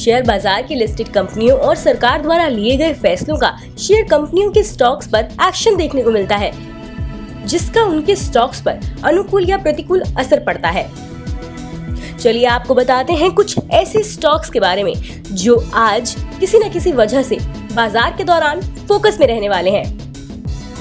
Share बाजार की listed कंपनियों और सरकार द्वारा लिए गए फैसलों का शेयर कंपनियों के स्टॉक्स पर एक्शन देखने को मिलता है, जिसका उनके स्टॉक्स पर अनुकूल या प्रतिकूल असर पड़ता है। चलिए आपको बताते हैं कुछ ऐसे स्टॉक्स के बारे में जो आज किसी न किसी वजह से बाजार के दौरान फोकस में रहने वाले हैं।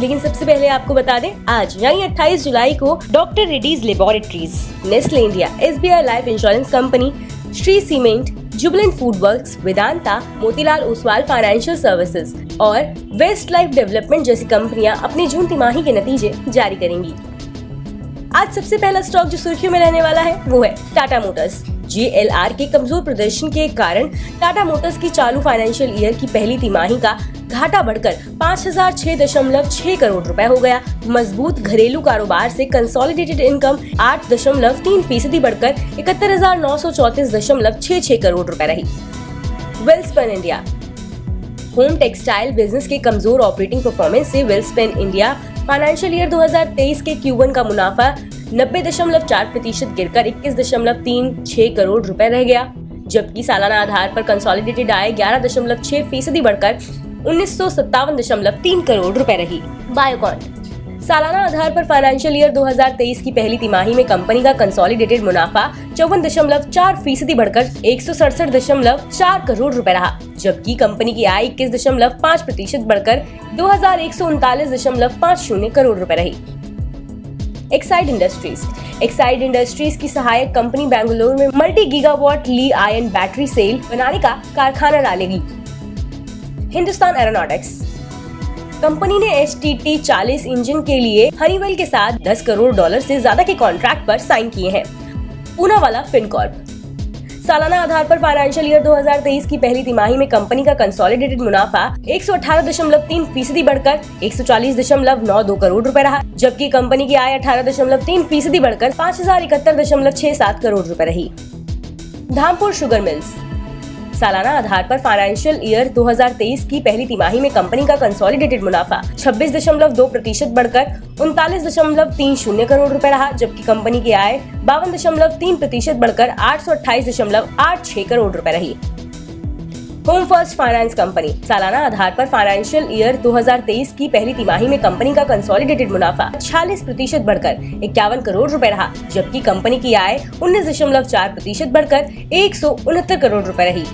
लेकिन सबसे पहले आपको बता दें, आज यानी 28 जुलाई को doctor Reddy's laboratories, Nestle India, SBI life insurance company, Shri cement, Jubilant food works, Vedanta, Motilal Oswal financial services और वेस्ट लाइफ डेवलपमेंट जैसी कंपनियां अपनी जून तिमाही के नतीजे जारी करेंगी। आज सबसे पहला स्टॉक जो सुर्खियों में रहने वाला है वो है टाटा मोटर्स। JLR के कमजोर प्रदर्शन के कारण टाटा मोटर्स की चालू फाइनेंशियल ईयर की पहली तिमाही का घाटा बढ़कर 5006.6 करोड़ रुपए हो गया। मजबूत घरेलू कारोबार से कंसोलिडेटेड इनकम 8.3% बढ़कर 71,934.66 करोड़ रुपए रही। Welspun India. Home textile business के कमजोर ऑपरेटिंग परफॉर्मेंस से वेल्सपन इंडिया फाइनेंशियल ईयर 2023 के Q1 का मुनाफा 90.4% गिरकर 21.36 करोड़ रुपए रह गया, जबकि सालाना आधार पर कंसोलिडेटेड आय 11.6% बढ़कर 1957.3 करोड़ रुपए रही। बायोकॉन। सालाना आधार पर फाइनेंशियल ईयर 2023 की पहली तिमाही में कंपनी का कंसोलिडेटेड मुनाफा 54.4% बढ़कर 167.4 करोड़ रुपए रहा, जबकि कंपनी की आय 21.5% बढ़कर 2139.50 करोड़ रुपए रही। Exide industries. एक्साइड इंडस्ट्रीज की सहायक कंपनी बेंगलुरु में मल्टी गीगावाट ली आयन बैटरी सेल बनाने का कारखाना डालेगी। हिंदुस्तान एरोनॉटिक्स। कंपनी ने HTT-40 इंजन के लिए हनीवेल के साथ $10 करोड़ से ज्यादा के कॉन्ट्रैक्ट पर साइन किए हैं। पूनावाला फिनकॉर्प। सालाना आधार पर फाइनेंशियल ईयर 2023 की पहली तिमाही में कंपनी का कंसोलिडेटेड मुनाफा 118.3% बढ़कर 140.92 करोड़ रुपए रहा, जबकि कंपनी की आय 18.3% बढ़कर 5071.67 करोड़ रुपए रही। Dhampur sugar mills. सालाना आधार पर फाइनेंशियल ईयर 2023 की पहली तिमाही में कंपनी का कंसोलिडेटेड मुनाफा 26.2% बढ़कर 39.30 करोड़ रुपए रहा, जबकि कंपनी की आय 52.3% बढ़कर 828.86 करोड़ रुपए रही। Home first finance company. सालाना आधार पर फाइनेंशियल ईयर 2023 की पहली तिमाही में कंपनी का कंसोलिडेटेड मुनाफा 46% बढ़कर 51 करोड़ रुपए रहा, जबकि कंपनी की आय 19.4% बढ़कर 169 करोड़ रुपए रही।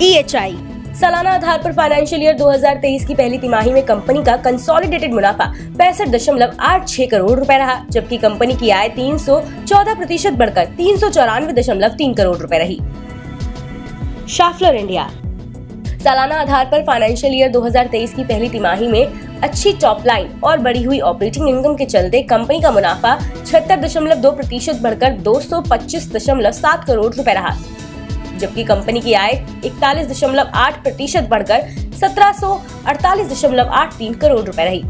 EHI। सालाना आधार पर फाइनेंशियल ईयर 2023 की पहली तिमाही में कंपनी का कंसोलिडेटेड मुनाफा 65.86 करोड़ रुपए रहा, जबकि कंपनी की आय 314% बढ़कर 394.3 करोड़ रुपए रही। Schaeffler India. सालाना आधार पर फाइनेंशियल ईयर 2023 की पहली तिमाही में अच्छी टॉप लाइन और बढ़ी हुई ऑपरेटिंग इनकम के चलते कंपनी का मुनाफा 76.2% बढ़कर 225.7 करोड़ रुपए रहा, जबकि कंपनी की आय 41.8% बढ़कर 1748.83 करोड़ रुपए रही।